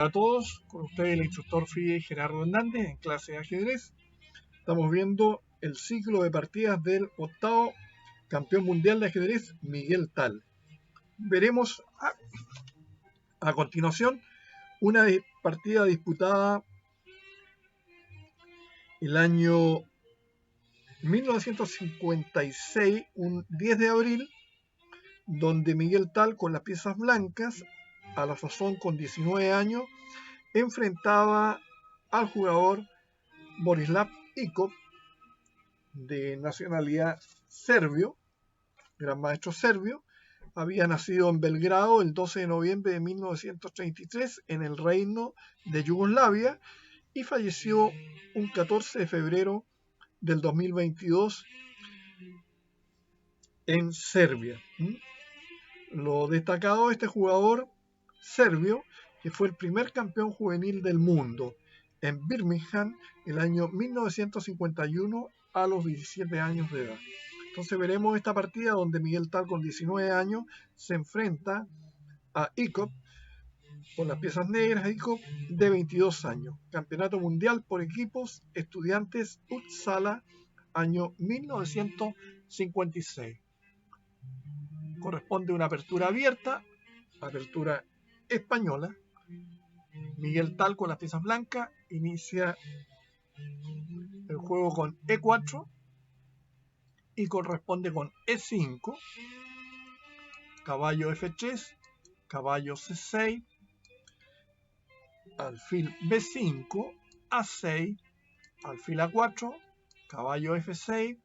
A todos, con ustedes el instructor FIDE Gerardo Hernández en clase de ajedrez. Estamos viendo el ciclo de partidas del octavo campeón mundial de ajedrez, Miguel Tal. Veremos a continuación una partida disputada el año 1956, un 10 de abril, donde Miguel Tal, con las piezas blancas, a la sazón con 19 años, enfrentaba al jugador Borislav Ikov, de nacionalidad serbio, gran maestro serbio. Había nacido en Belgrado el 12 de noviembre de 1933 en el Reino de Yugoslavia y falleció un 14 de febrero del 2022 en Serbia. Lo destacado de este jugador serbio, que fue el primer campeón juvenil del mundo en Birmingham el año 1951 a los 17 años de edad. Entonces veremos esta partida donde Miguel Tal, con 19 años, se enfrenta a Ikov, con las piezas negras, Ikov, de 22 años. Campeonato mundial por equipos, Estudiantes Uppsala, año 1956. Corresponde a una apertura abierta, apertura española. Miguel Tal, con las piezas blancas, inicia el juego con E4 y corresponde con E5, caballo F3, caballo C6, alfil B5, A6, alfil A4, caballo F6,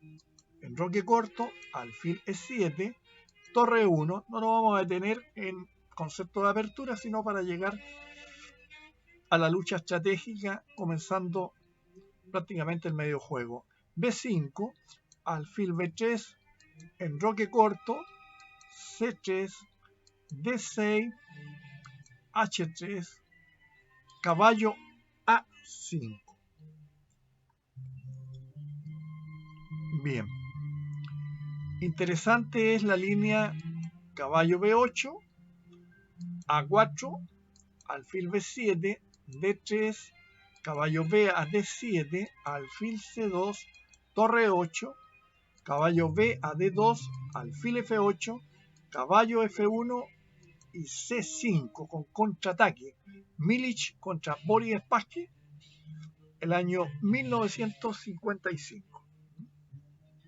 enroque corto, alfil E7, torre 1. No nos vamos a detener en concepto de apertura, sino para llegar a la lucha estratégica, comenzando prácticamente el medio juego. B5, alfil B3, enroque corto, C3, D6, H3, caballo A5. Bien. Interesante es la línea caballo B8, A4, alfil B7, D3, caballo B a D7, alfil C2, torre 8, caballo B a D2, alfil F8, caballo F1 y C5 con contraataque. Milic contra Boris Spassky, el año 1955.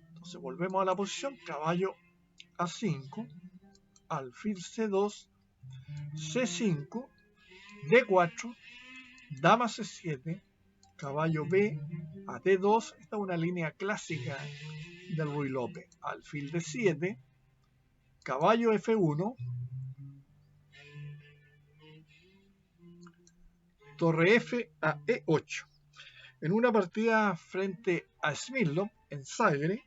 Entonces volvemos a la posición, caballo A5, alfil C2, C5, D4, dama C7, caballo B a D2. Esta es una línea clásica del Ruy López. Alfil D7, caballo F1, torre F a E8. En una partida frente a Smilov en Zagreb,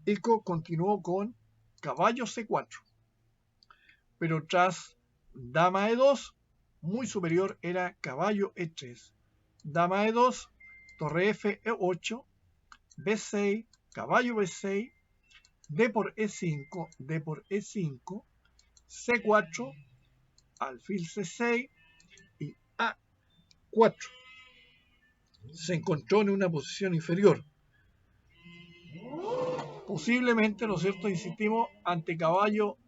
Ikov continuó con caballo C4, pero tras dama E2, muy superior era caballo E3, dama E2, torre F E8, B6, caballo B6, D por E5, D por E5, C4, alfil C6 y A4. Se encontró en una posición inferior. Posiblemente, ¿no es cierto?, insistimos, ante caballo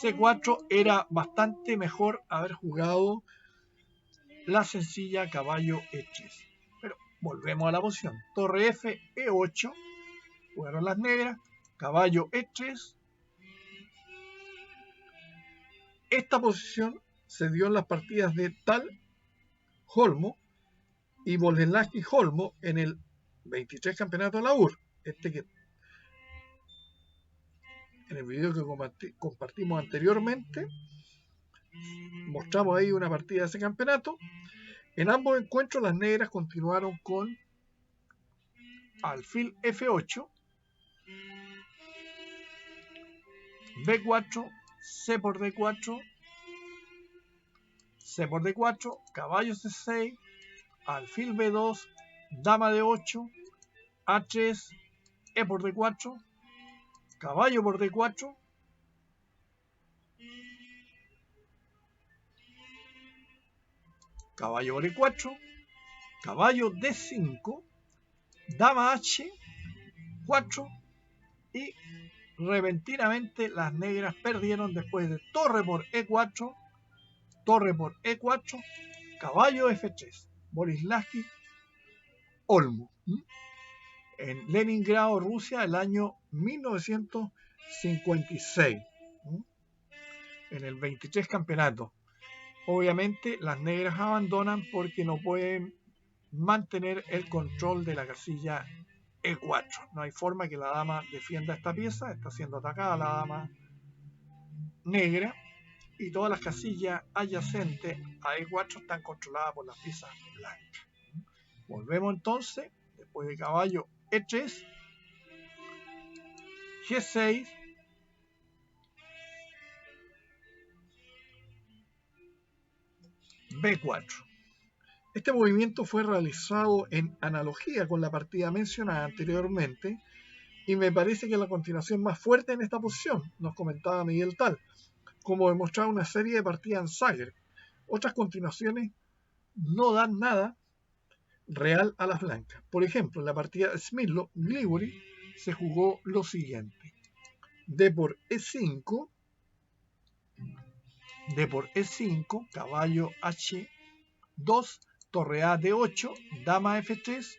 C4 era bastante mejor haber jugado la sencilla caballo E3. Pero volvemos a la posición. Torre F, E8, jugaron las negras, caballo E3. Esta posición se dio en las partidas de Tal, Holmo y Boleslavsky Holmo en el 23 campeonato de la UR. Que en el video que compartimos anteriormente mostramos ahí una partida de ese campeonato. En ambos encuentros las negras continuaron con alfil F8, B4, C por D4, C por D4, caballo C6, alfil B2, dama D8, A3, E por D4, caballo por D4, caballo por E4, caballo D5, dama H4 y repentinamente las negras perdieron después de torre por E4, torre por E4, caballo F3. Borislavski Olmo, en Leningrado, Rusia, el año 1956, en el 23 campeonato. Obviamente las negras abandonan porque no pueden mantener el control de la casilla E4. No hay forma que la dama defienda esta pieza, está siendo atacada la dama negra y todas las casillas adyacentes a E4 están controladas por las piezas blancas. Volvemos entonces, después de caballo E3, G6, B4. Este movimiento fue realizado en analogía con la partida mencionada anteriormente y me parece que es la continuación más fuerte en esta posición, nos comentaba Miguel Tal, como demostraba una serie de partidas en Zagreb. Otras continuaciones no dan nada real a las blancas. Por ejemplo, en la partida Smilov-Gliburi se jugó lo siguiente: D por E5, D por E5, caballo H2, torre A D8, dama F3,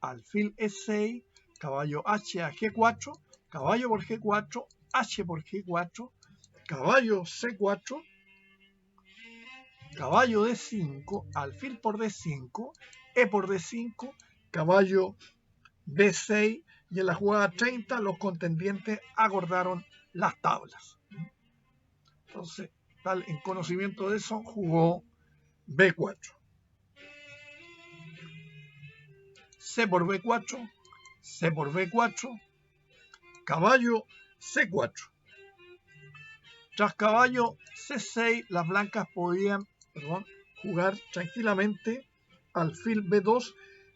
alfil E6, caballo H a G4, caballo por G4, H por G4, caballo C4, caballo D5, alfil por D5, E por D5, caballo B6 y en la jugada 30 los contendientes acordaron las tablas. Entonces, tal en conocimiento de eso, jugó B4. C por B4, C por B4, caballo C4. Tras caballo C6, las blancas podían jugar tranquilamente alfil B2,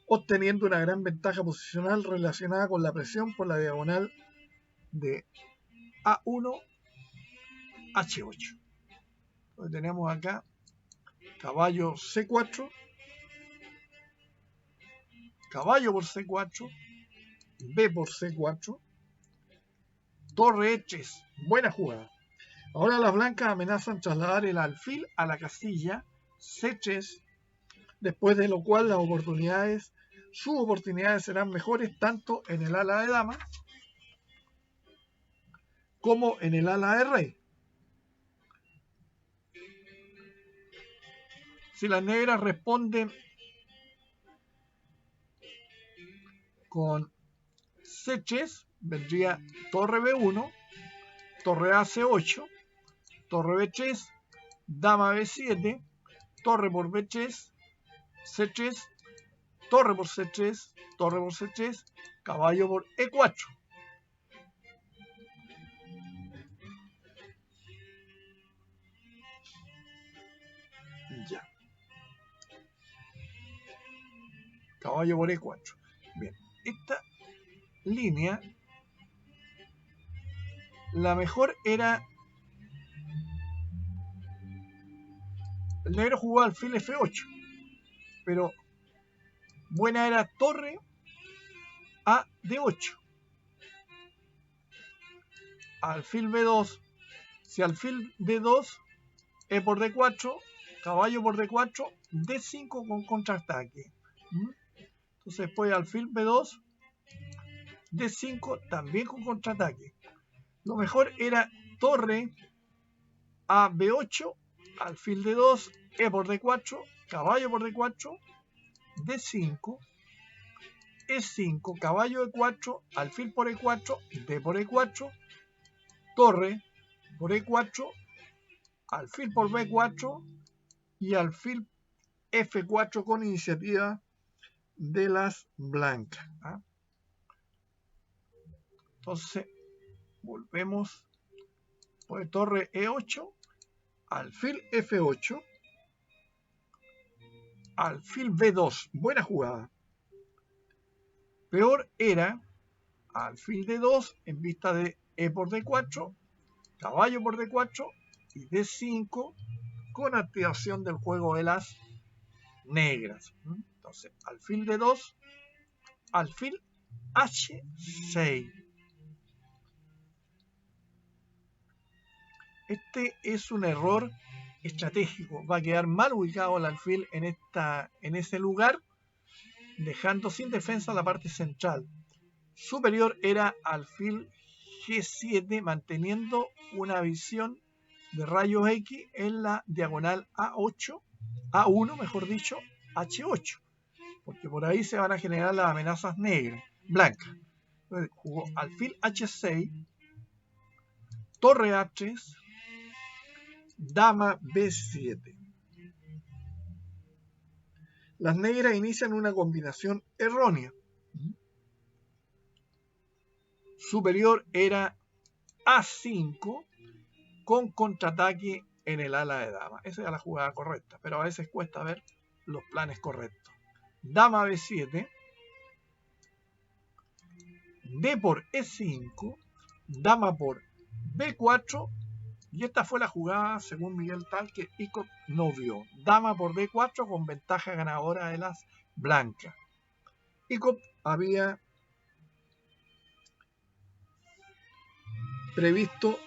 obteniendo una gran ventaja posicional relacionada con la presión por la diagonal de A1, H8. Entonces tenemos acá caballo C4, caballo por C4, B por C4, torre E3, buena jugada. Ahora las blancas amenazan trasladar el alfil a la casilla C3, después de lo cual sus oportunidades serán mejores tanto en el ala de dama como en el ala de rey. Si las negras responden con C3, vendría torre B1, torre A C8, torre B3, dama B7, torre por B3, C3, torre por C3, torre por C3, caballo por E4. Ya. Caballo por E4. Bien, esta línea, la mejor era el negro jugó alfil F8, pero buena era torre a D8, alfil B2, si alfil D2, E por D4, caballo por D4, D5 con contraataque. Entonces después alfil B2, D5 también con contraataque. Lo mejor era torre a B8, alfil D2, E por D4, caballo por D4, D5, E5, caballo E4, alfil por E4, D por E4, torre por E4, alfil por B4 y alfil F4 con iniciativa de las blancas. Entonces, volvemos por torre E8, alfil F8, alfil B2, buena jugada. Peor era alfil D2 en vista de E por D4, caballo por D4 y D5 con activación del juego de las negras. Entonces, alfil D2, alfil H6. Este es un error estratégico. Va a quedar mal ubicado el alfil en ese lugar, dejando sin defensa la parte central. Superior era alfil G7, manteniendo una visión de rayos X en la diagonal A1, mejor dicho, H8, porque por ahí se van a generar las amenazas negras, blancas. Entonces jugó alfil H6, torre A3, dama B7. Las negras inician una combinación errónea. Superior era A5 con contraataque en el ala de dama. Esa era la jugada correcta, pero a veces cuesta ver los planes correctos. Dama B7, D por E5, dama por B4, y esta fue la jugada, según Miguel Tal, que Ikop no vio. Dama por D4 con ventaja ganadora de las blancas. Ikop había previsto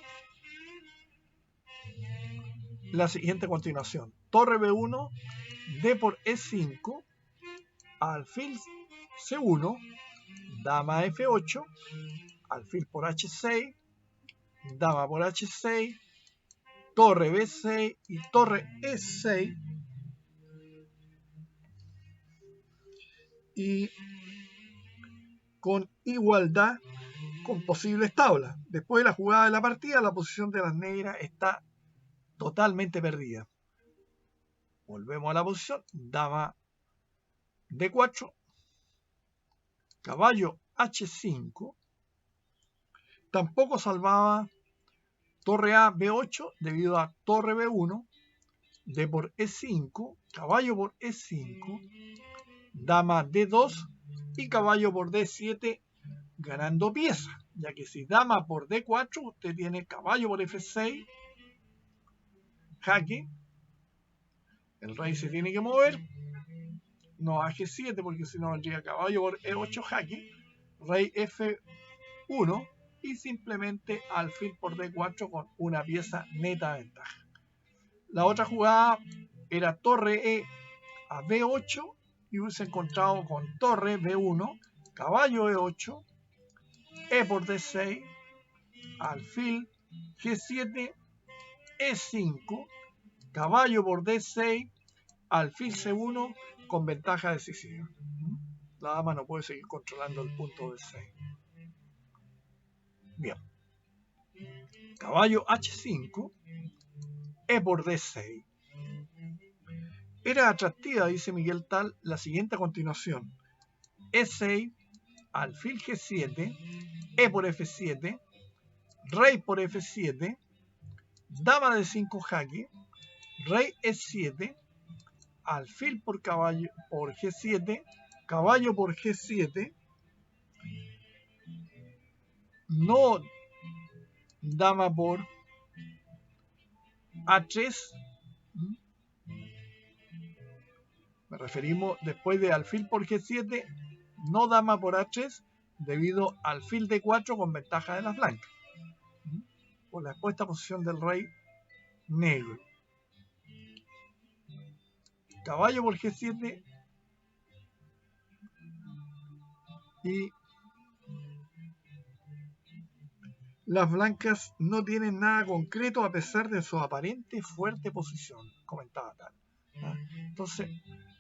la siguiente continuación: torre B1, D por E5, alfil C1, dama F8, alfil por H6, dama por H6, torre B6 y torre E6, y con igualdad con posibles tablas. Después de la jugada de la partida, la posición de las negras está totalmente perdida. Volvemos a la posición: dama D4, caballo H5, tampoco salvaba torre A B8 debido a torre B1, D por E5, caballo por E5, dama D2 y caballo por D7, ganando piezas, ya que si dama por D4, usted tiene caballo por F6, jaque, el rey se tiene que mover, no a G7 porque si no vendría caballo por E8, jaque, rey F1 y simplemente alfil por D4 con una pieza neta de ventaja. La otra jugada era torre E a B8 y hubiese encontrado con torre B1, caballo E8, E por D6, alfil G7, E5, caballo por D6, alfil C1 con ventaja decisiva. La dama no puede seguir controlando el punto D6. Bien. Caballo H5, E por D6. Era atractiva, dice Miguel Tal, la siguiente continuación: E6, alfil G7, E por F7, rey por F7, dama de 5 jaque, rey E7, alfil por caballo por G7, caballo por G7, no dama por A3, me referimos después de alfil por G7, no dama por A3 debido al alfil D4 con ventaja de las blancas, por la expuesta posición del rey negro. Caballo por G7 y las blancas no tienen nada concreto a pesar de su aparente fuerte posición, comentaba Tal. Entonces,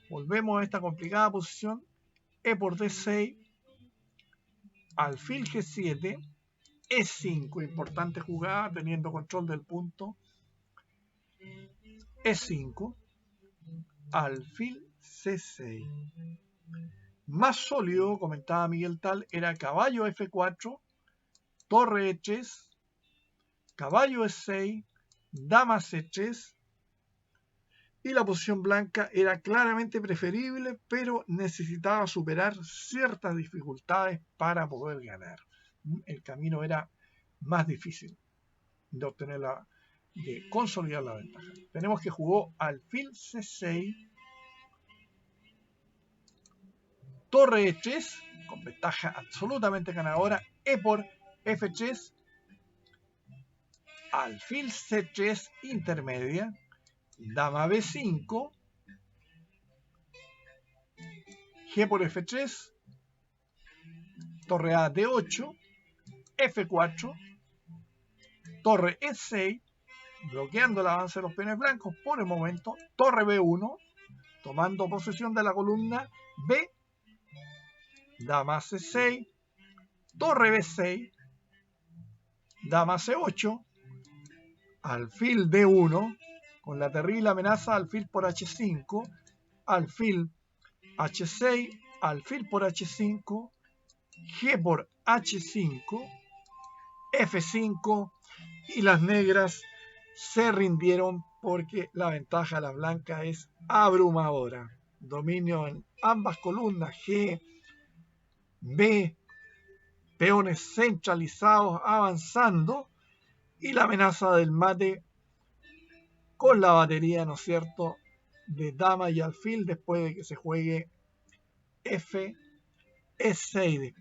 volvemos a esta complicada posición: E por D6, alfil G7, E5, importante jugada teniendo control del punto, E5, alfil C6. Más sólido, comentaba Miguel Tal, era caballo F4, torre E3, caballo E6, dama C3, y la posición blanca era claramente preferible, pero necesitaba superar ciertas dificultades para poder ganar. El camino era más difícil de obtener de consolidar la ventaja. Tenemos que jugó alfil C6, torre E3 con ventaja absolutamente ganadora, E por F3, alfil C3 intermedia, dama B5, G por F3, torre A D8, F4, torre E6, bloqueando el avance de los peones blancos por el momento, torre B1, tomando posesión de la columna B, dama C6, torre B6, dama C8, alfil D1, con la terrible amenaza alfil por H5, alfil H6, alfil por H5, G por H5, F5, y las negras se rindieron porque la ventaja de la blanca es abrumadora. Dominio en ambas columnas, G, B, peones centralizados avanzando, y la amenaza del mate con la batería, ¿no es cierto?, de dama y alfil después de que se juegue F, E6,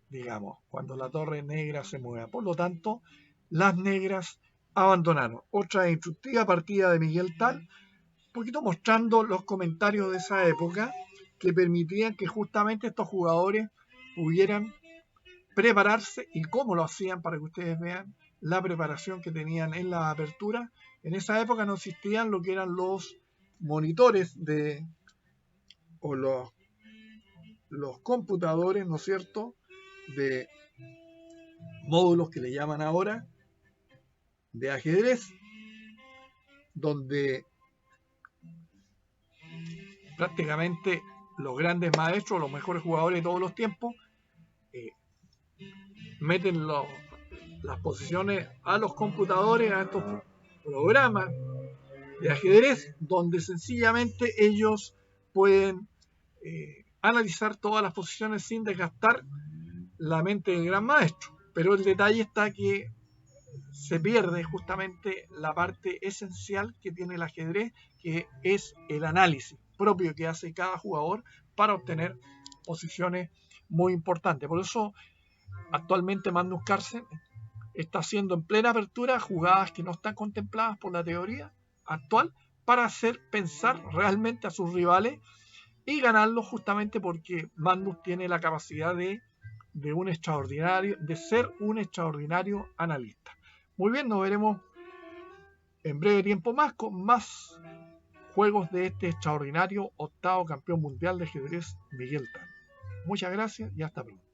digamos, cuando la torre negra se mueva. Por lo tanto, las negras abandonaron. Otra instructiva partida de Miguel Tal, un poquito mostrando los comentarios de esa época que permitían que justamente estos jugadores pudieran prepararse y cómo lo hacían, para que ustedes vean la preparación que tenían en la apertura. En esa época no existían lo que eran los monitores o los computadores, ¿no es cierto?, de módulos que le llaman ahora de ajedrez, donde prácticamente los grandes maestros, los mejores jugadores de todos los tiempos, meten las posiciones a los computadores, a estos programas de ajedrez, donde sencillamente ellos pueden analizar todas las posiciones sin desgastar la mente del gran maestro. Pero el detalle está que se pierde justamente la parte esencial que tiene el ajedrez, que es el análisis propio que hace cada jugador para obtener posiciones muy importantes. Por eso actualmente Magnus Carlsen está haciendo en plena apertura jugadas que no están contempladas por la teoría actual para hacer pensar realmente a sus rivales y ganarlos, justamente porque Magnus tiene la capacidad de ser un extraordinario analista. Muy bien, nos veremos en breve tiempo más con más juegos de este extraordinario octavo campeón mundial de ajedrez, Miguel Tal. Muchas gracias y hasta pronto.